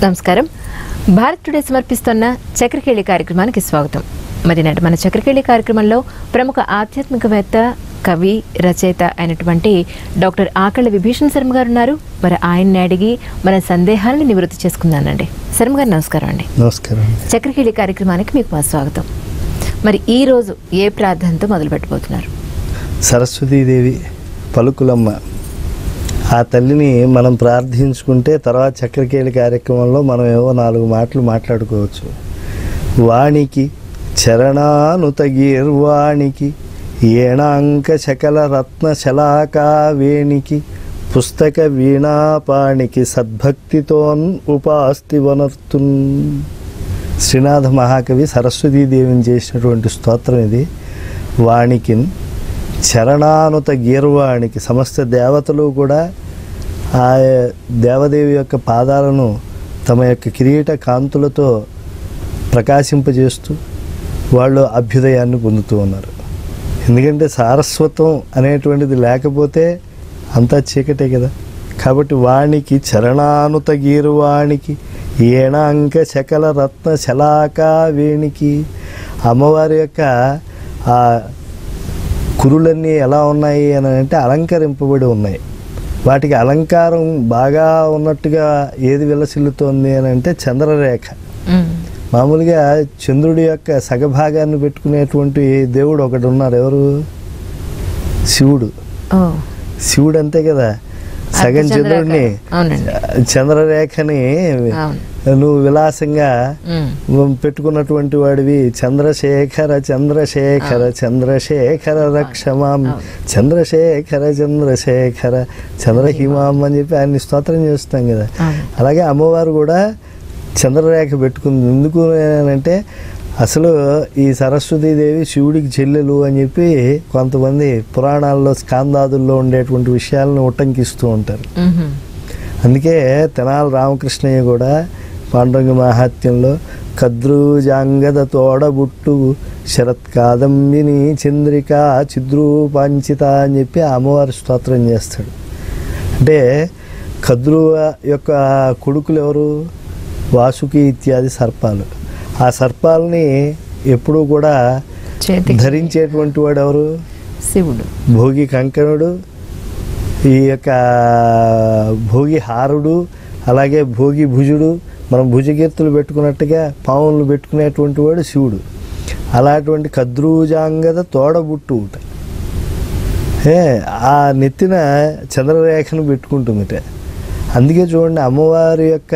నమస్కారం. భారత్ టుడే సమర్పిస్తున్న చక్రకేళి కార్యక్రమానికి స్వాగతం. మరి నాటి మన చక్రకేళి కార్యక్రమంలో ప్రముఖ ఆధ్యాత్మికవేత్త, కవి, రచయిత అయినటువంటి డాక్టర్ ఆకళ్ళ విభీషణ్ శర్మ గారు ఉన్నారు. మరి ఆయన్ని అడిగి మన సందేహాలను నివృత్తి చేసుకుందానండి. శర్మ గారు నమస్కారం అండి. నమస్కారం. చక్రకేళి కార్యక్రమానికి మీకు మా స్వాగతం. మరి ఈ రోజు ఏ ప్రార్థనతో మొదలు పెట్టబోతున్నారు? సరస్వతీదేవి పలుకులమ్మ, ఆ తల్లిని మనం ప్రార్థించుకుంటే తర్వాత చక్రకేళి కార్యక్రమంలో మనం ఏవో 4 మాటలు మాట్లాడుకోవచ్చు. వాణికి చరణానుతగీర్వాణికి ఏణాంక శకల రత్న శలాకా వేణికి పుస్తక వీణాపాణికి సద్భక్తితోన్ ఉపాస్తి వనర్తున్. శ్రీనాథ మహాకవి సరస్వతీదేవిని చేసినటువంటి స్తోత్రం ఇది. వాణికి చరణానుత గీర్వాణికి, సమస్త దేవతలు కూడా ఆ దేవదేవి యొక్క పాదాలను తమ యొక్క కిరీట కాంతులతో ప్రకాశింపజేస్తూ వాళ్ళు అభ్యుదయాన్ని పొందుతూ ఉన్నారు. ఎందుకంటే సారస్వతం అనేటువంటిది లేకపోతే అంతా చీకటే కదా. కాబట్టి వాణికి చరణానుత గీర్వాణికి ఏణాంక శకల రత్న శలాకా వేణికి, అమ్మవారి యొక్క ఆ కురులన్నీ ఎలా ఉన్నాయి అని అంటే అలంకరింపబడి ఉన్నాయి. వాటికి అలంకారం బాగా ఉన్నట్టుగా ఏది విలసిల్లుతోంది అని అంటే చంద్రరేఖ. మామూలుగా చంద్రుడి యొక్క సగభాగాన్ని పెట్టుకునేటువంటి దేవుడు ఒకడు ఉన్నారు. ఎవరు? శివుడు. శివుడు అంతే కదా. సగం చంద్రుడిని, చంద్రరేఖని నువ్వు విలాసంగా పెట్టుకున్నటువంటి వాడివి. చంద్రశేఖర చంద్రశేఖర చంద్రశేఖర రక్షమాం చంద్రశేఖర చంద్రశేఖర చంద్రహిమాం అని చెప్పి ఆయన్ని స్తోత్రం చేస్తాం కదా. అలాగే అమ్మవారు కూడా చంద్రరేఖ పెట్టుకుంది. ఎందుకు అంటే అసలు ఈ సరస్వతీదేవి శివుడికి చెల్లెలు అని చెప్పి కొంతమంది పురాణాల్లో స్కాందాదుల్లో ఉండేటువంటి విషయాలను ఉటంకిస్తూ ఉంటారు. అందుకే తెనాలి రామకృష్ణయ్య కూడా పాండురంగ మహాత్మ్యంలో కద్రూజాంగద తోడబుట్టు శరత్కాదంబిని చంద్రిక చిద్రూపాంచిత అని చెప్పి అమ్మవారి స్తోత్రం చేస్తాడు. అంటే కద్రువ యొక్క కొడుకులు ఎవరు? వాసుకి ఇత్యాది సర్పాలు. ఆ సర్పాలని ఎప్పుడూ కూడా ధరించేటువంటి వాడు ఎవరు? శివుడు. భోగి కంకణుడు, ఈ యొక్క భోగి హారుడు, అలాగే భోగి భుజుడు. మనం భుజకీర్తులు పెట్టుకున్నట్టుగా పావులు పెట్టుకునేటువంటి వాడు శివుడు. అలాంటి కద్రూజాంగద తోడబుట్టు ఆ నెత్తిన చంద్రరేఖను పెట్టుకుంటుందిట. అందుకే చూడండి, అమ్మవారి యొక్క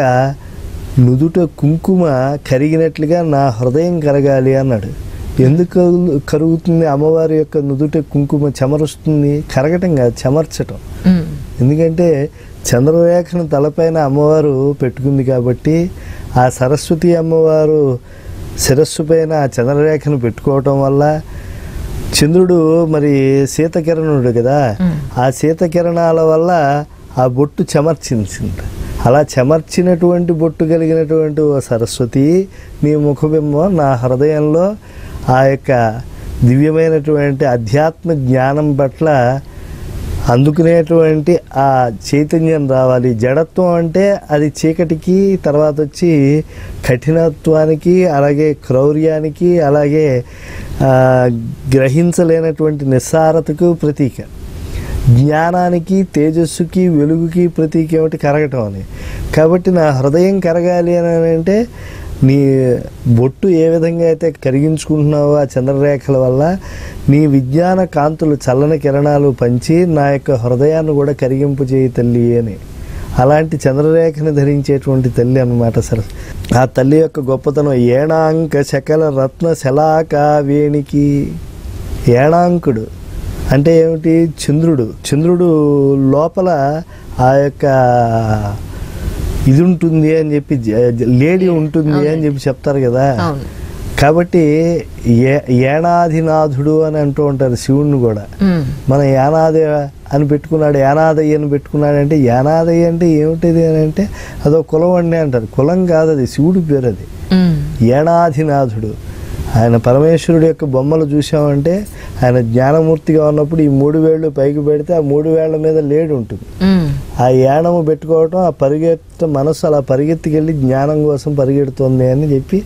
నుదుట కుంకుమ కరిగినట్లుగా నా హృదయం కరగాలి అన్నాడు. ఎందుకు కరుగుతుంది అమ్మవారి యొక్క నుదుట కుంకుమ? చెమరుస్తుంది. కరగటం కాదు, చెమర్చటం. ఎందుకంటే చంద్రరేఖను తలపైన అమ్మవారు పెట్టుకుంది కాబట్టి ఆ సరస్వతి అమ్మవారు శిరస్సు పైన ఆ చంద్రరేఖను పెట్టుకోవటం వల్ల చంద్రుడు మరి శీతకిరణుడు కదా, ఆ శీతకిరణాల వల్ల ఆ బొట్టు చెమర్చింది. అలా చెమర్చినటువంటి బొట్టు కలిగినటువంటి ఓ సరస్వతి, నీ ముఖబింబం నా హృదయంలో ఆ యొక్క దివ్యమైనటువంటి అధ్యాత్మ జ్ఞానం పట్ల అందుకునేటువంటి ఆ చైతన్యం రావాలి. జడత్వం అంటే అది చీకటికి, తర్వాత వచ్చి కఠినత్వానికి, అలాగే క్రౌర్యానికి, అలాగే గ్రహించలేనటువంటి నిస్సారతకు ప్రతీక. జ్ఞానానికి, తేజస్సుకి, వెలుగుకి ప్రతీక ఏమిటి? కరగటం అని. కాబట్టి నా హృదయం కరగాలి అని అంటే నీ బొట్టు ఏ విధంగా అయితే కరిగించుకుంటున్నావో ఆ చంద్రరేఖల వల్ల నీ విజ్ఞాన కాంతులు, చల్లని కిరణాలు పంచి నా యొక్క హృదయాన్ని కూడా కరిగింపు చేయి తల్లి అని. అలాంటి చంద్రరేఖను ధరించేటువంటి తల్లి అన్నమాట సరే. ఆ తల్లి యొక్క గొప్పతనం ఏణాంక శకల రత్న శలాకా వేణికి. ఏణాంకుడు అంటే ఏమిటి? చంద్రుడు. చంద్రుడు లోపల ఆ యొక్క ఇది ఉంటుంది అని చెప్పి, లేడీ ఉంటుంది అని చెప్పి చెప్తారు కదా. కాబట్టి ఏనాధినాథుడు అని అంటూ ఉంటారు శివుణ్ణి కూడా. మన యానాది అని పెట్టుకున్నాడు, యానాదయ్య అని పెట్టుకున్నాడు. అంటే యానాదయ్య అంటే ఏమిటిది అని అంటే అదో కులం అండి అంటారు. కులం కాదు, అది శివుడి పేరు. అది ఏనాధినాథుడు ఆయన పరమేశ్వరుడు యొక్క బొమ్మలు చూసామంటే ఆయన జ్ఞానమూర్తిగా ఉన్నప్పుడు ఈ 3 వేళ్ళు పైకి పెడితే ఆ 3 వేళ్ల మీద లేడు ఉంటుంది. ఆ యాణము పెట్టుకోవటం, ఆ మనసు అలా పరిగెత్తికెళ్ళి జ్ఞానం కోసం పరిగెడుతుంది అని చెప్పి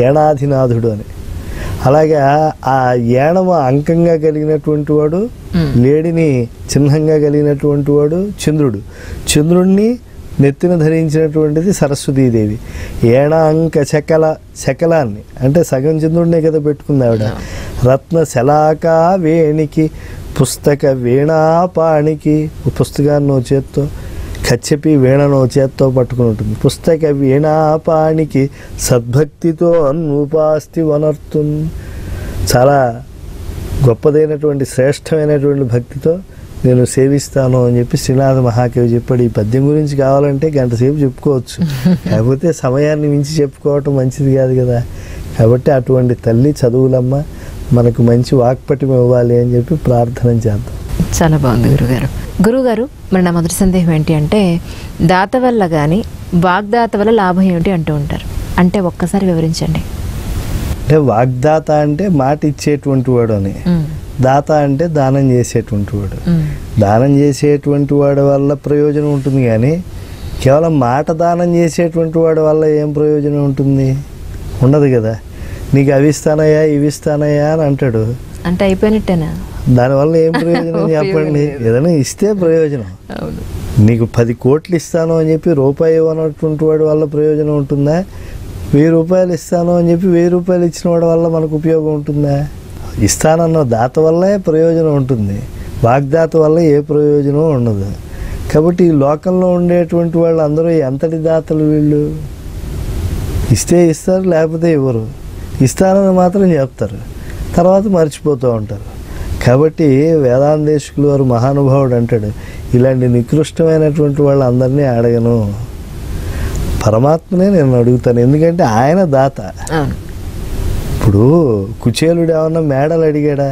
ఏణాధినాథుడు అని. అలాగే ఆ యాణము అంకంగా కలిగినటువంటి వాడు, లేడిని చిహ్నంగా కలిగినటువంటి వాడు చంద్రుడు. చంద్రుడిని నెత్తిన ధరించినటువంటిది సరస్వతీదేవి. ఏణాంక శకలాన్ని అంటే సగం చంద్రుడినే కదా పెట్టుకుంది ఆవిడ. రత్న శలాకా వేణికి పుస్తక వీణాపాణికి, పుస్తకాన్ని ఓ చేత్తో, కచ్చపి వీణను చేత్తో పట్టుకుని ఉంటుంది. పుస్తక వీణాపాణికి సద్భక్తితో అన్నుపాస్తి వనర్తు, చాలా గొప్పదైనటువంటి శ్రేష్టమైనటువంటి భక్తితో నేను సేవిస్తాను అని చెప్పి శ్రీనాథ మహాకవి చెప్పాడు. ఈ పద్యం గురించి కావాలంటే గంట సేపు చెప్పుకోవచ్చు, కాకపోతే సమయాన్ని మించి చెప్పుకోవటం మంచిది కాదు కదా. కాబట్టి అటువంటి తల్లి చదువులమ్మ మనకు మంచి వాక్పటిమ ఇవ్వాలి అని చెప్పి ప్రార్థన చేద్దాం. చాలా బాగుంది గురుగారు. మరి నా మొదటి సందేహం ఏంటి అంటే, దాత వల్ల కానీ వాగ్దాత వల్ల లాభం ఏమిటి అంటూ ఉంటారు, అంటే ఒక్కసారి వివరించండి. అంటే వాగ్దాత అంటే మాట ఇచ్చేటువంటి వాడు అని, దాత అంటే దానం చేసేటువంటి వాడు. దానం చేసేటువంటి వాడి వల్ల ప్రయోజనం ఉంటుంది, కానీ కేవలం మాట దానం చేసేటువంటి వాడి వల్ల ఏం ప్రయోజనం ఉంటుంది? ఉండదు కదా. నీకు అవి ఇస్తానయ్యా ఇవి ఇస్తానయ్యా అని అంటాడు, అంటే అయిపోయినట్టేనా? దానివల్ల ఏం ప్రయోజనం చెప్పండి? ఏదైనా ఇస్తే ప్రయోజనం. నీకు 10 కోట్లు ఇస్తాను అని చెప్పి రూపాయి ఇవ్వనటువంటి వాడి వల్ల ప్రయోజనం ఉంటుందా? 1000 రూపాయలు ఇస్తాను అని చెప్పి 1000 రూపాయలు ఇచ్చిన వాడి వల్ల మనకు ఉపయోగం ఉంటుందా? ఇస్తానన్న దాత వల్లే ప్రయోజనం ఉంటుంది, వాగ్దాత వల్ల ఏ ప్రయోజనం ఉండదు. కాబట్టి ఈ లోకంలో ఉండేటువంటి వాళ్ళు అందరూ ఎంతటి దాతలు వీళ్ళు? ఇస్తే ఇస్తారు, లేకపోతే ఇవ్వరు. ఇస్తానని మాత్రం చెప్తారు, తర్వాత మర్చిపోతూ ఉంటారు. కాబట్టి వేదాంతేశకులు వారు మహానుభావుడు అంటాడు, ఇలాంటి నికృష్టమైనటువంటి వాళ్ళు అందరినీ అడగను, పరమాత్మనే నేను అడుగుతాను, ఎందుకంటే ఆయన దాత. ఇప్పుడు కుచేలుడు ఏమన్నా మేడలు అడిగాడా?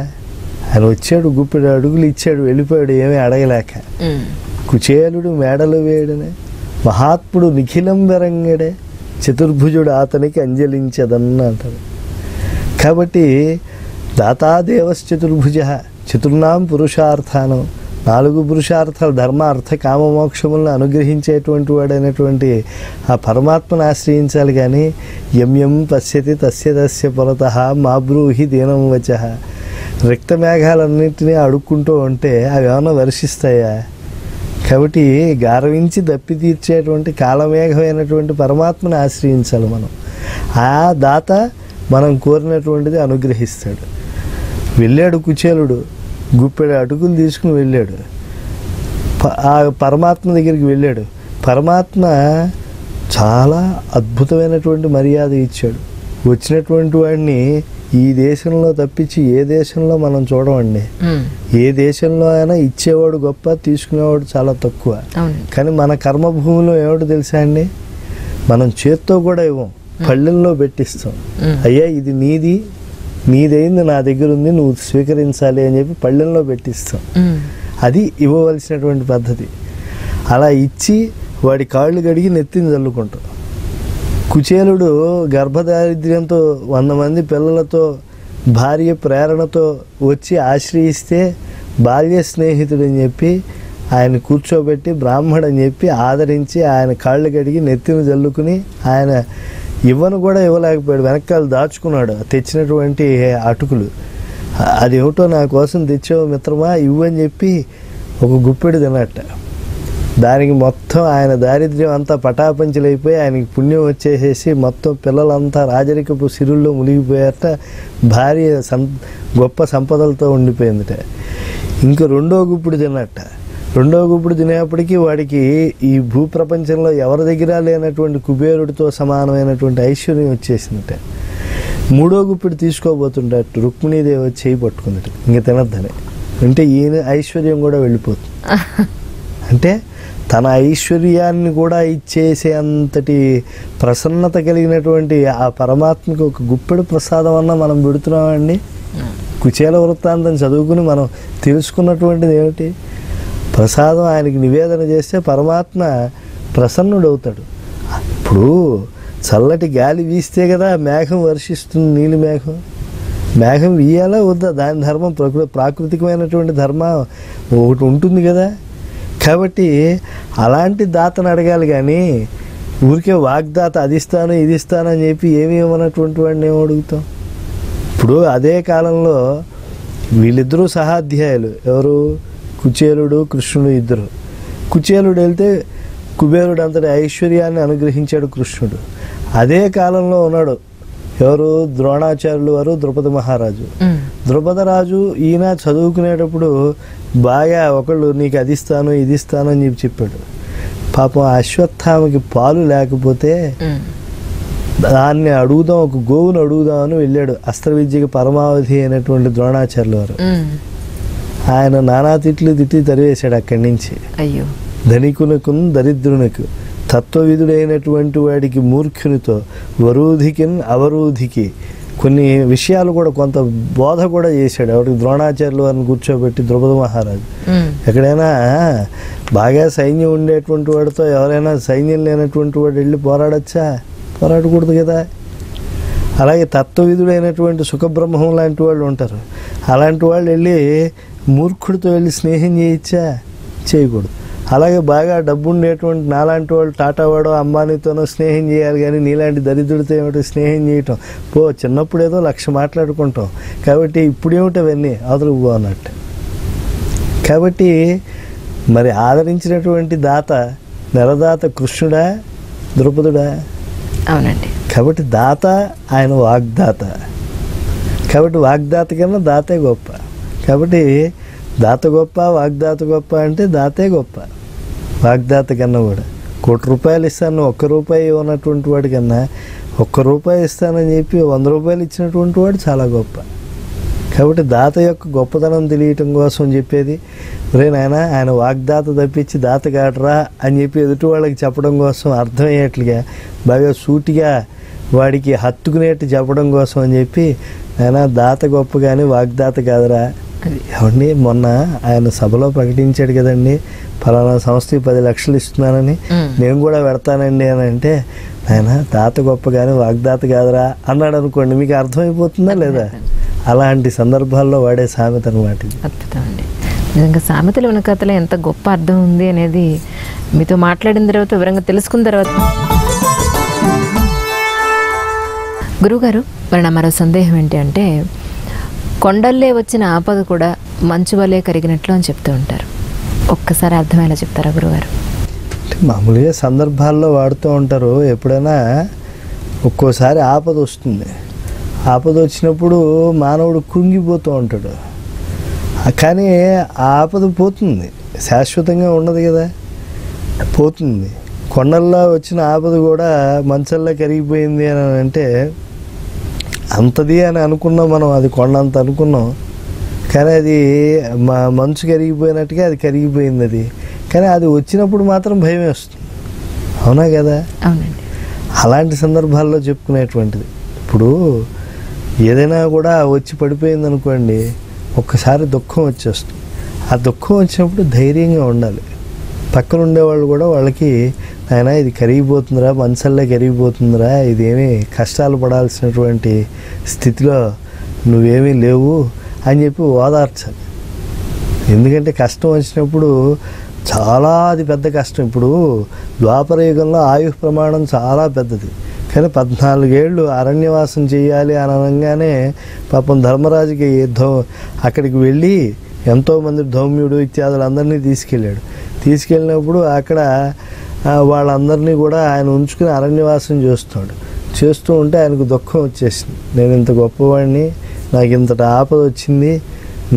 ఆయన వచ్చాడు, గుప్పెడు అడుగులు ఇచ్చాడు, వెళ్ళిపోయాడు, ఏమీ అడగలేక. కుచేలుడు మేడలు వేయడనే, మహాత్ముడు నిఖిలం బెరంగడే, చతుర్భుజుడు అతనికి అంజలించదన్న అంటాడు. కాబట్టి దాతాదేవస్ చతుర్భుజ చతుర్నాం పురుషార్థానం, 4 పురుషార్థాలు ధర్మ అర్థ కామ మోక్షములను అనుగ్రహించేటువంటి వాడైనటువంటి ఆ పరమాత్మను ఆశ్రయించాలి. కానీ ఎం పశ్యతి తస్య తస్య పురతః మా బ్రూహి దీనం వచః, రిక్త మేఘాలన్నింటినీ అడుక్కుంటూ ఉంటే అవి ఏమన్నా వర్షిస్తాయా? కాబట్టి గారవించి దప్పి తీర్చేటువంటి కాలమేఘమైనటువంటి పరమాత్మను ఆశ్రయించాలి మనం. ఆ దాత మనం కోరినటువంటిది అనుగ్రహిస్తాడు. వెళ్ళాడు కుచేలుడు, గుప్పెడు అటుకులు తీసుకుని వెళ్ళాడు, ఆ పరమాత్మ దగ్గరికి వెళ్ళాడు. పరమాత్మ చాలా అద్భుతమైనటువంటి మర్యాద ఇచ్చాడు. వచ్చినటువంటి వాడిని ఈ దేశంలో తప్పించి ఏ దేశంలో మనం చూడమండి. ఏ దేశంలో అయినా ఇచ్చేవాడు గొప్ప, తీసుకునేవాడు చాలా తక్కువ. కానీ మన కర్మభూమిలో ఏమిటో తెలుసా అండి, మనం చేత్తో కూడా ఇవ్వం, పళ్ళెల్లో పెట్టిస్తాం. అయ్యా ఇది నీదైంది, నా దగ్గర ఉంది, నువ్వు స్వీకరించాలి అని చెప్పి పళ్ళెల్లో పెట్టిస్తాం. అది ఇవ్వవలసినటువంటి పద్ధతి. అలా ఇచ్చి వాడి కాళ్ళు కడిగి నెత్తిని చల్లుకుంటాం. కుచేలుడు గర్భదారిద్ర్యంతో 100 మంది పిల్లలతో భార్య ప్రేరణతో వచ్చి ఆశ్రయిస్తే బాల్య స్నేహితుడని చెప్పి ఆయన కూర్చోబెట్టి బ్రాహ్మడు అని చెప్పి ఆదరించి ఆయన కాళ్ళు కడిగి నెత్తిని చల్లుకుని ఆయన ఇవ్వను కూడా ఇవ్వలేకపోయాడు, వెనకాల దాచుకున్నాడు తెచ్చినటువంటి అటుకులు. అది ఏమిటో నా కోసం తెచ్చావు మిత్రమా, ఇవ్వని చెప్పి ఒక గుప్పెడు తినట్ట. దానికి మొత్తం ఆయన దారిద్ర్యం అంతా పటాపంచలైపోయి ఆయనకి పుణ్యం వచ్చేసేసి మొత్తం పిల్లలంతా రాజరికపు సిరుల్లో మునిగిపోయారట. భార్య గొప్ప సంపదలతో ఉండిపోయిందిట. ఇంక 2వ గుప్పుడు తిన్నట్ట. 2వ గుప్పుడు తినేప్పటికీ వాడికి ఈ భూప్రపంచంలో ఎవరి దగ్గర లేనటువంటి కుబేరుడితో సమానమైనటువంటి ఐశ్వర్యం వచ్చేసిందట. 3వ గుప్పుడు తీసుకోబోతుండట, రుక్మిణీదేవి వచ్చి చేయి పట్టుకుందట, ఇంక తినద్దని. అంటే ఈయన ఐశ్వర్యం కూడా వెళ్ళిపోతుంది. అంటే తన ఐశ్వర్యాన్ని కూడా ఇచ్చేసే అంతటి ప్రసన్నత కలిగినటువంటి ఆ పరమాత్మకి ఒక గుప్పెడు ప్రసాదం అన్నా మనం పెడుతున్నామండి. కుచేల వృత్తాంతం చదువుకుని మనం తెలుసుకున్నటువంటిది ఏమిటి? ప్రసాదం ఆయనకి నివేదన చేస్తే పరమాత్మ ప్రసన్నుడవుతాడు. ఇప్పుడు చల్లటి గాలి వీస్తే కదా మేఘం వర్షిస్తుంది, నీలి మేఘం. మేఘం వీయాలా వద్దా? దాని ధర్మం ప్రాకృతికమైనటువంటి ధర్మం ఒకటి ఉంటుంది కదా. కాబట్టి అలాంటి దాతను అడగాలి కానీ ఊరికే వాగ్దాత అది ఇస్తాను ఇది ఇస్తాను అని చెప్పి ఏమి ఇవ్వనటువంటి వాడిని ఏమి అడుగుతాం? ఇప్పుడు అదే కాలంలో వీళ్ళిద్దరూ సహాధ్యాయులు. ఎవరు? కుచేలుడు, కృష్ణుడు ఇద్దరు. కుచేలుడు వెళ్తే కుబేరుడు అంతటి ఐశ్వర్యాన్ని అనుగ్రహించాడు కృష్ణుడు. అదే కాలంలో ఉన్నాడు ఎవరు? ద్రోణాచార్యులు వారు, ద్రుపద మహారాజు. ద్రుపద రాజు ఈయన చదువుకునేటప్పుడు బాగా ఒకళ్ళు నీకు అది ఇస్తాను ఇది ఇస్తాను అని చెప్పాడు. పాపం అశ్వత్థామకి పాలు లేకపోతే దాన్ని అడుగుదాం, ఒక గోవును అడుగుదామని వెళ్ళాడు. అస్త్ర విద్యకి పరమావధి అయినటువంటి ద్రోణాచార్యులు వారు. ఆయన నానా తిట్టి తరివేశాడు అక్కడి నుంచి. అయ్యో! ధనికునకు దరిద్రునకు తత్వవిధుడైనటువంటి వాడికి మూర్ఖునితో వరూధికి అవరూధికి కొన్ని విషయాలు కూడా కొంత బోధ కూడా చేశాడు. ఎవరికి? ద్రోణాచార్యులు వారిని కూర్చోబెట్టి ద్రుపద మహారాజు. ఎక్కడైనా బాగా సైన్యం ఉండేటువంటి వాడితో ఎవరైనా సైన్యం లేనటువంటి వాడు వెళ్ళి పోరాడచ్చా? పోరాడకూడదు కదా. అలాగే తత్వవిధుడైనటువంటి సుఖబ్రహ్మం లాంటి వాళ్ళు ఉంటారు. అలాంటి వాళ్ళు వెళ్ళి మూర్ఖుడితో వెళ్ళి స్నేహం చేయొచ్చా? చేయకూడదు. అలాగే బాగా డబ్బు ఉండేటువంటి నాలాంటి వాళ్ళు టాటావాడో అంబానీతోనో స్నేహం చేయాలి కానీ నీలాంటి దరిద్రుడితో ఏమిటో స్నేహం చేయటం. చిన్నప్పుడు ఏదో 1,00,000 మాట్లాడుకుంటాం కాబట్టి ఇప్పుడు ఏమిటి అవన్నీ అవతలకు పో అన్నట్టు. కాబట్టి మరి ఆదరించినటువంటి దాత నెలదాత కృష్ణుడా ద్రుపదుడా? అవునండి. కాబట్టి దాత ఆయన వాగ్దాత. కాబట్టి వాగ్దాత కన్నా దాతే గొప్ప. కాబట్టి దాత గొప్ప వాగ్దాత గొప్ప అంటే దాతే గొప్ప వాగ్దాత కన్నా కూడా. ₹1,00,000 ఇస్తాను, ₹1 ఇవ్వనటువంటి వాడి కన్నా ₹1 ఇస్తానని చెప్పి ₹100 ఇచ్చినటువంటి వాడు చాలా గొప్ప. కాబట్టి దాత యొక్క గొప్పతనం తెలియటం కోసం చెప్పేది. నాయనా ఆయన వాగ్దాత తప్పించి దాత కాడరా అని చెప్పి ఎదుటి వాళ్ళకి చెప్పడం కోసం అర్థమయ్యేట్లుగా బాగా సూటిగా వాడికి హత్తుకునేట్టు చెప్పడం కోసం అని చెప్పి ఆయన దాత గొప్ప కానీ వాగ్దాత కాదురా. ఏమండి మొన్న ఆయన సభలో ప్రకటించాడు కదండి, ఫలానా సంస్థకి 10 లక్షలు ఇస్తున్నానని, నేను కూడా పెడతానండి అని అంటే ఆయన దాత గొప్ప కానీ వాగ్దాత కాదురా అన్నాడు అనుకోండి, మీకు అర్థమైపోతుందా లేదా? అలాంటి సందర్భాల్లో వాడే సామెత అనమాట. అద్భుతం అండి. నిజంగా సామెతలు ఉన్న కథలో ఎంత గొప్ప అర్థం ఉంది అనేది మీతో మాట్లాడిన తర్వాత వివరంగా తెలుసుకున్న తర్వాత. గురువుగారు, మరి నా మరో సందేహం ఏంటి అంటే, కొండల్లే వచ్చిన ఆపద కూడా మంచు వలె కరిగినట్లు అని చెప్తూ ఉంటారు. ఒక్కసారి అర్థమయ్యేలా చెప్తారా గురుగారు? మామూలుగా సందర్భాల్లో వాడుతూ ఉంటారు. ఎప్పుడైనా ఒక్కోసారి ఆపద వస్తుంది. ఆపద వచ్చినప్పుడు మానవుడు కృంగిపోతూ ఉంటాడు. కానీ ఆ ఆపద పోతుంది, శాశ్వతంగా ఉండదు కదా, పోతుంది. కొండల్లో వచ్చిన ఆపద కూడా మంచల్లా కరిగిపోయింది అని అంటే అంతది అని అనుకున్నాం మనం. అది కొండ అంత అనుకున్నాం కానీ అది మంచు కరిగిపోయినట్టుగా అది కరిగిపోయింది. అది కానీ అది వచ్చినప్పుడు మాత్రం భయం వేస్తుంది. అవునా కదా? అవునండి. అలాంటి సందర్భాల్లో చెప్పుకునేటువంటిది. ఇప్పుడు ఏదైనా కూడా వచ్చి పడిపోయింది అనుకోండి, ఒక్కసారి దుఃఖం వచ్చేస్తుంది. ఆ దుఃఖం వచ్చినప్పుడు ధైర్యంగా ఉండాలి. పక్కన ఉండేవాళ్ళు కూడా వాళ్ళకి ఆయన ఇది కరిగిపోతుందిరా, మనసల్లా కరిగిపోతుందిరా, ఇదేమీ కష్టాలు పడాల్సినటువంటి స్థితిలో నువ్వేమీ లేవు అని చెప్పి ఓదార్చాలి. ఎందుకంటే కష్టం వచ్చినప్పుడు చాలా అది పెద్ద కష్టం. ఇప్పుడు ద్వాపర యుగంలో ఆయుష్ ప్రమాణం చాలా పెద్దది, కానీ 14 ఏళ్ళు అరణ్యవాసం చేయాలి అని అనగానే పాపం ధర్మరాజుకి అక్కడికి వెళ్ళి ఎంతోమంది ధౌమ్యుడు ఇత్యాదులు అందరినీ తీసుకెళ్ళినప్పుడు అక్కడ వాళ్ళందరినీ కూడా ఆయన ఉంచుకుని అరణ్యవాసం చేస్తూ ఉంటే ఆయనకు దుఃఖం వచ్చేసింది. నేను ఇంత గొప్పవాడిని, నాకు ఇంతటి ఆపద వచ్చింది,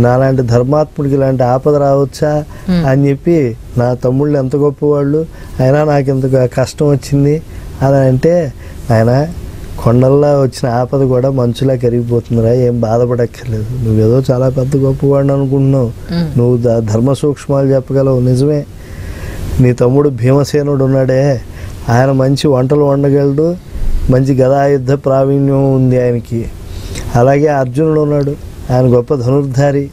నాలాంటి ధర్మాత్ముడికి ఇలాంటి ఆపద రావచ్చా అని చెప్పి, నా తమ్ముళ్ళు ఎంత గొప్పవాళ్ళు అయినా నాకు ఇంత కష్టం వచ్చింది అని అంటే, ఆయన కొండల్లా వచ్చిన ఆపద కూడా మంచులా కరిగిపోతుందిరా, ఏం బాధపడక్కర్లేదు, నువ్వేదో చాలా పెద్ద గొప్పవాడిని అనుకుంటున్నావు, నువ్వు ధర్మ సూక్ష్మాలు చెప్పగలవు, నిజమే. నీ తమ్ముడు భీమసేనుడు ఉన్నాడే, ఆయన మంచి వంటలు వండగలడు, మంచి గదాయుద్ధ ప్రావీణ్యం ఉంది ఆయనకి. అలాగే అర్జునుడు ఉన్నాడు, ఆయన గొప్ప ధనుర్ధారి.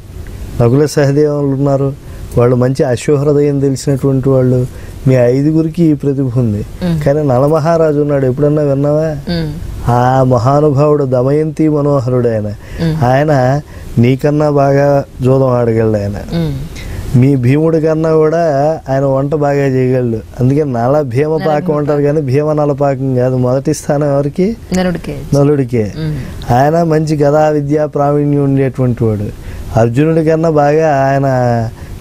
నకుల సహదేవులు ఉన్నారు, వాళ్ళు మంచి అశ్వహృదయం తెలిసినటువంటి వాళ్ళు. మీ 5గురికి ఈ ప్రతిభ ఉంది. కానీ నలమహారాజు ఉన్నాడు, ఎప్పుడన్నా విన్నావా? ఆ మహానుభావుడు దమయంతి మనోహరుడు ఆయన నీకన్నా బాగా జూదం ఆడగలడు ఆయన. మీ భీముడి కన్నా కూడా ఆయన వంట బాగా చేయగలడు. అందుకని నల భీమ పాకం అంటారు కానీ భీమ నల పాకం కాదు. మొదటి స్థానం ఎవరికి? నలుడికే. ఆయన మంచి గదా విద్యా ప్రావీణ్యం ఉండేటువంటి వాడు. అర్జునుడి కన్నా బాగా ఆయన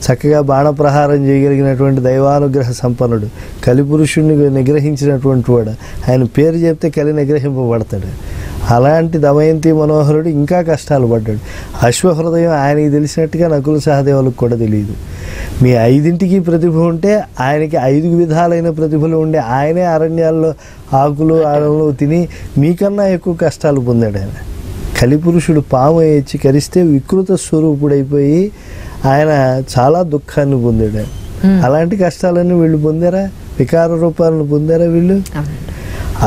చక్కగా బాణప్రహారం చేయగలిగినటువంటి దైవానుగ్రహ సంపన్నుడు, కలిపురుషుణ్ణి నిగ్రహించినటువంటి వాడు. ఆయన పేరు చెప్తే కలి నిగ్రహింపబడతాడు. అలాంటి దమయంతి మనోహరుడు ఇంకా కష్టాలు పడ్డాడు. అశ్వహృదయం ఆయనకి తెలిసినట్టుగా నకుల సహదేవులకు కూడా తెలియదు. మీ 5ంటికి ప్రతిభ ఉంటే ఆయనకి 5 విధాలైన ప్రతిభలు ఉండే ఆయనే అరణ్యాల్లో ఆకులు ఆడలు తిని మీకన్నా ఎక్కువ కష్టాలు పొందాడు ఆయన. కలిపురుషుడు పాము ఎచ్చి కరిస్తే వికృత స్వరూపుడైపోయి ఆయన చాలా దుఃఖాన్ని పొందాడు. అలాంటి కష్టాలన్నీ వీళ్ళు పొందారా? వికార రూపాలను పొందారా వీళ్ళు?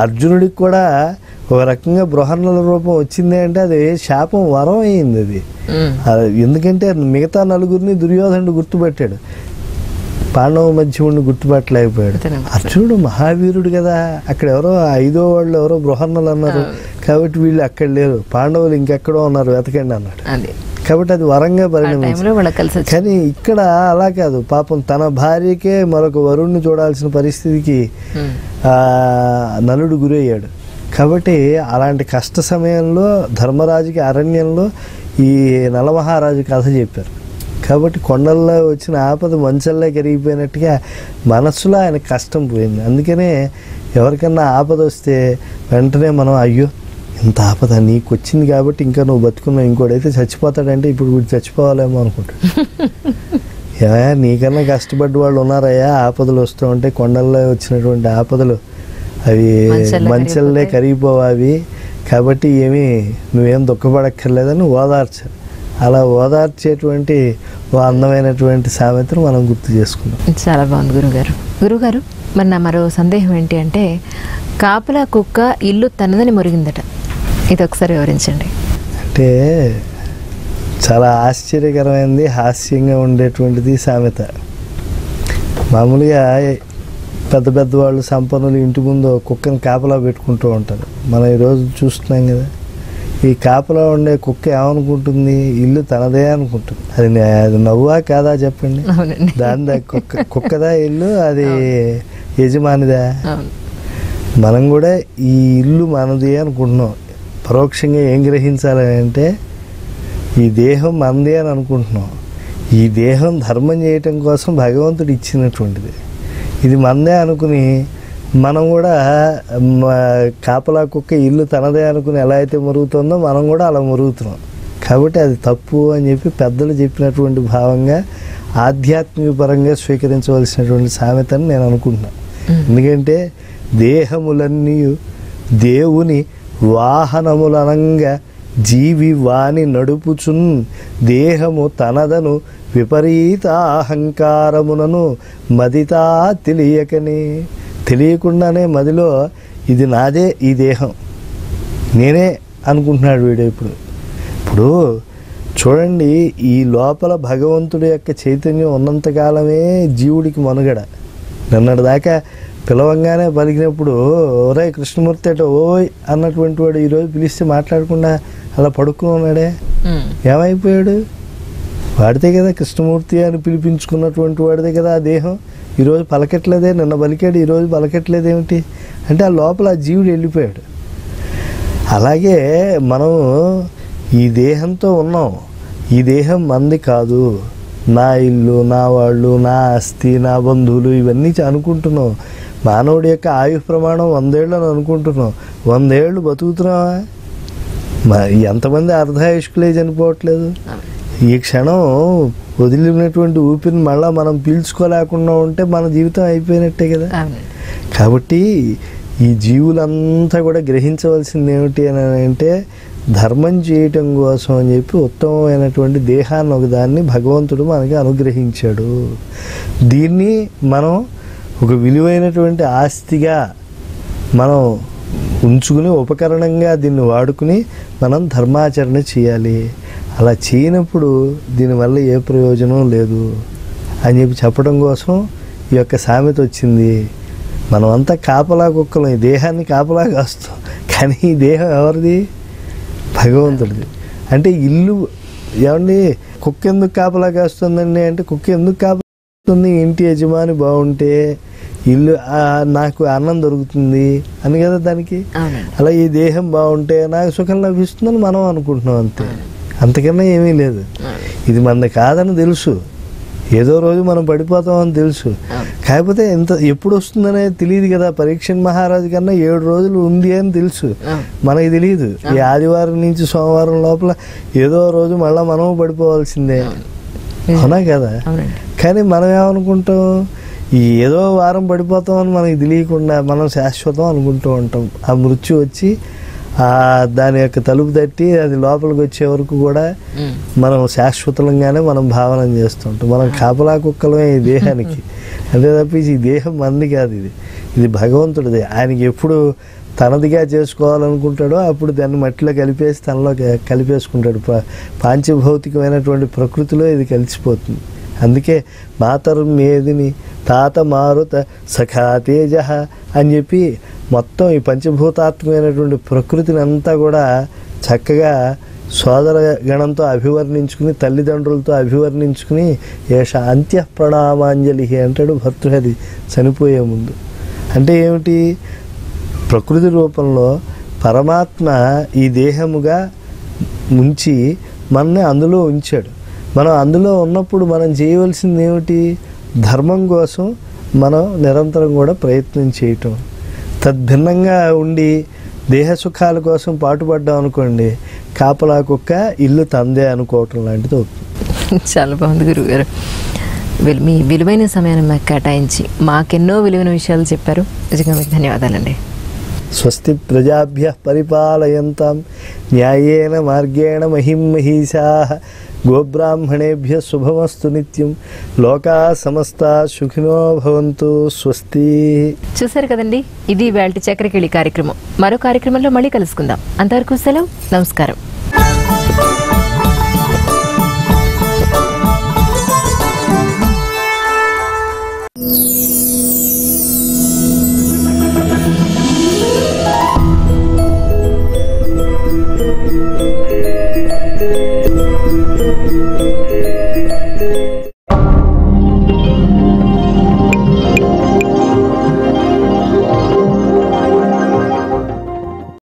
అర్జునుడికి కూడా ఒక రకంగా బృహన్నల రూపం వచ్చింది అంటే అది శాపం, వరం అయింది అది. ఎందుకంటే మిగతా 4 దుర్యోధనుడు గుర్తుపట్టాడు, పాండవ మధ్యముడిని గుర్తుపట్టలేకపోయాడు. అర్జునుడు మహావీరుడు కదా. అక్కడ ఎవరో 5వ వాళ్ళు ఎవరో బృహన్నలు అన్నారు కాబట్టి వీళ్ళు అక్కడ లేరు, పాండవులు ఇంకెక్కడో ఉన్నారు, వెతకండి అన్నాడు. కాబట్టి అది వరంగా పరిణమించింది. కానీ ఇక్కడ అలా కాదు. పాపం తన భార్యకే మరొక వరుణ్ణి చూడాల్సిన పరిస్థితికి నలుడు గురయ్యాడు. కాబట్టి అలాంటి కష్ట సమయంలో ధర్మరాజుకి అరణ్యంలో ఈ నలమహారాజు కథ చెప్పారు. కాబట్టి కొండల్లో వచ్చిన ఆపద మంచల్లే కరిగిపోయినట్టుగా మనస్సులో ఆయన కష్టం పోయింది. అందుకనే ఎవరికన్నా ఆపద వస్తే వెంటనే మనం అయ్యో ఇంత ఆపద నీకు వచ్చింది కాబట్టి ఇంకా నువ్వు బతుకున్నావు, ఇంకోడైతే చచ్చిపోతాడంటే ఇప్పుడు వీడు చచ్చిపోవాలేమో అనుకుంటాడు. ఏమయ్యా నీకన్నా కష్టపడ్డ వాళ్ళు ఉన్నారయ్యా, ఆపదలు వస్తూ ఉంటే కొండల్లో వచ్చినటువంటి ఆపదలు అవి మంచల్లే కరిగిపోవాలి కాబట్టి ఏమీ నువ్వేం దుఃఖపడక్కర్లేదని ఓదార్చారు. అలా ఓదార్చేటువంటి అందమైనటువంటి సామెతను మనం గుర్తు చేసుకున్నాం. చాలా బాగుంది గురుగారు. మరి నా మరో సందేహం ఏంటి అంటే, కాపలా కుక్క ఇల్లు తనదని మురిగిందట, ఇది ఒకసారి వివరించండి. అంటే చాలా ఆశ్చర్యకరమైనది, హాస్యంగా ఉండేటువంటిది సామెత. మామూలుగా పెద్ద పెద్ద వాళ్ళు సంపన్నులు ఇంటి ముందు కుక్కని కాపలా పెట్టుకుంటూ ఉంటారు. మనం ఈరోజు చూస్తున్నాం కదా. ఈ కాపలా ఉండే కుక్క ఏమనుకుంటుంది? ఇల్లు తనదే అనుకుంటుంది. అది నవ్వా కాదా చెప్పండి? దాని కుక్కదా ఇల్లు, అది యజమానిదా? మనం కూడా ఈ ఇల్లు మనది అనుకుంటున్నాం. పరోక్షంగా ఏం గ్రహించాలి అంటే ఈ దేహం మనదే అని అనుకుంటున్నాం. ఈ దేహం ధర్మం చేయటం కోసం భగవంతుడు ఇచ్చినటువంటిది. ఇది మనదే అనుకుని మనం కూడా కాపలా కుక్క ఇల్లు తనదే అనుకుని ఎలా అయితే మురుగుతుందో మనం కూడా అలా మురుగుతున్నాం. కాబట్టి అది తప్పు అని చెప్పి పెద్దలు చెప్పినటువంటి భావంగా ఆధ్యాత్మిక పరంగా స్వీకరించవలసినటువంటి సామెతని నేను అనుకుంటున్నాను. ఎందుకంటే దేహములన్నీ దేవుని వాహనములనంగా జీవి వాని నడుపుచున్ దేహము తనదను విపరీత అహంకారమునను మదితా తెలియకుండానే మదిలో ఇది నాదే, ఈ దేహం నేనే అనుకుంటున్నాడు వీడు. ఇప్పుడు చూడండి, ఈ లోపల భగవంతుడి యొక్క చైతన్యం ఉన్నంతకాలమే జీవుడికి మనుగడ. నిన్నటి దాకా పిలవంగానే పలికినప్పుడు ఒరే కృష్ణమూర్తి అట ఓయ్ అన్నటువంటి వాడు ఈరోజు పిలిస్తే మాట్లాడకుండా అలా పడుకుని ఉన్నాడే, ఏమైపోయాడు? వాడితే కదా కృష్ణమూర్తి అని పిలిపించుకున్నటువంటి వాడిదే కదా ఆ దేహం. ఈరోజు పలకట్లేదే, నిన్న పలికాడు ఈరోజు పలకట్లేదేమిటి అంటే ఆ లోపల ఆ జీవుడు వెళ్ళిపోయాడు. అలాగే మనం ఈ దేహంతో ఉన్నాం. ఈ దేహం మంది కాదు, నా ఇల్లు, నా వాళ్ళు, నా ఆస్తి, నా బంధువులు ఇవన్నీ అనుకుంటున్నాం. మానవుడి యొక్క ఆయుష్ ప్రమాణం 100 ఏళ్ళు అని అనుకుంటున్నాం. 100 ఏళ్ళు బతుకుతున్నావా? ఎంతమంది అర్ధాయుష్కులే చనిపోవట్లేదు. ఈ క్షణం వదిలినటువంటి ఊపిరిని మళ్ళీ మనం పీల్చుకోలేకుండా ఉంటే మన జీవితం అయిపోయినట్టే కదా. కాబట్టి ఈ జీవులంతా కూడా గ్రహించవలసింది ఏమిటి అని అంటే ధర్మం చేయటం కోసం అని చెప్పి ఉత్తమమైనటువంటి దేహాన్ని ఒకదాన్ని భగవంతుడు మనకి అనుగ్రహించాడు. దీన్ని మనం ఒక విలువైనటువంటి ఆస్తిగా మనం ఉంచుకుని ఉపకరణంగా దీన్ని వాడుకుని మనం ధర్మాచరణ చేయాలి. అలా చేయనప్పుడు దీనివల్ల ఏ ప్రయోజనం లేదు అని చెప్పి చెప్పడం కోసం ఈ యొక్క సామెత వచ్చింది. మనమంతా కాపలా కుక్కలం, ఈ దేహాన్ని కాపలా కాస్తాం. కానీ ఈ దేహం ఎవరిది? భగవంతుడిది. అంటే ఇల్లు ఏమండి, కుక్క ఎందుకు కాపలా కాస్తుందండి అంటే, కుక్క ఎందుకు కాపలాస్తుంది? ఇంటి యజమాని బాగుంటే ఇల్లు నాకు అన్నం దొరుకుతుంది అని కదా దానికి. అలా ఈ దేహం బాగుంటే నాకు సుఖం లభిస్తుందని మనం అనుకుంటున్నాం అంతే, అంతకన్నా ఏమీ లేదు. ఇది మనది కాదని తెలుసు, ఏదో రోజు మనం పడిపోతామని తెలుసు. కాకపోతే ఎప్పుడు వస్తుందనేది తెలియదు కదా. పరీక్షణ్ మహారాజు కన్నా 7 రోజులు ఉంది అని తెలుసు, మనకి తెలియదు. ఈ ఆదివారం నుంచి సోమవారం లోపల ఏదో రోజు మళ్ళీ మనము పడిపోవాల్సిందే, అవునా కదా. కానీ మనం ఏమనుకుంటాం, ఈ ఏదో వారం పడిపోతామని మనకి తెలియకుండా మనం శాశ్వతం అనుకుంటూ ఉంటాం. ఆ మృత్యు వచ్చి దాని యొక్క తలుపు తట్టి అది లోపలికి వచ్చే వరకు కూడా మనం శాశ్వతంగానే మనం భావన చేస్తుంటాం. మనం కాపలా కుక్కలమే ఈ దేహానికి. అంతే తప్పించి ఈ దేహం మంది కాదు, ఇది భగవంతుడిది. ఆయనకి ఎప్పుడు తనదిగా చేసుకోవాలనుకుంటాడో అప్పుడు దాన్ని మట్టిలో కలిపేసి తనలో కలిపేసుకుంటాడు. పాంచభౌతికమైనటువంటి ప్రకృతిలో ఇది కలిసిపోతుంది. అందుకే మాతర్మేదిని తాత మారుత సఖా తేజ అని చెప్పి మొత్తం ఈ పంచభూతాత్మకమైనటువంటి ప్రకృతిని అంతా కూడా చక్కగా సోదర గణంతో అభివర్ణించుకుని, తల్లిదండ్రులతో అభివర్ణించుకుని ఏష అంత్య ప్రణామాంజలి అంటాడు భర్తృహరి చనిపోయే ముందు. అంటే ఏమిటి? ప్రకృతి రూపంలో పరమాత్మ ఈ దేహముగా ఉంచి మనని అందులో ఉంచాడు. మనం అందులో ఉన్నప్పుడు మనం చేయవలసింది ఏమిటి? ధర్మం కోసం మనం నిరంతరం కూడా ప్రయత్నం చేయటం. తద్భిన్నంగా ఉండి దేహ సుఖాల కోసం పాటుపడ్డాం అనుకోండి, కాపలా కుక్క ఇల్లు తందే అనుకోవటం లాంటిది అవుతుంది. చాలా బాగుంది గురువుగారు. మీ విలువైన సమయాన్ని మాకు కేటాయించి మాకెన్నో విలువైన విషయాలు చెప్పారు. నిజంగా మీకు ధన్యవాదాలండి. స్వస్తి ప్రజాభ్యః పరిపాలయంతాం న్యాయేన మార్గేణ మహిం మహీషాః గోబ్రాహ్మణేభ్య శుభమస్తు నిత్యం. లోకా సమస్తా సుఖినో భవంతు. స్వస్తి. చూసారు కదండి, ఇది ఇవాల్టి చక్రకేళి కార్యక్రమం. మరో కార్యక్రమంలో మళ్ళీ కలుసుకుందాం. అంతవరకు సెలవు. నమస్కారం.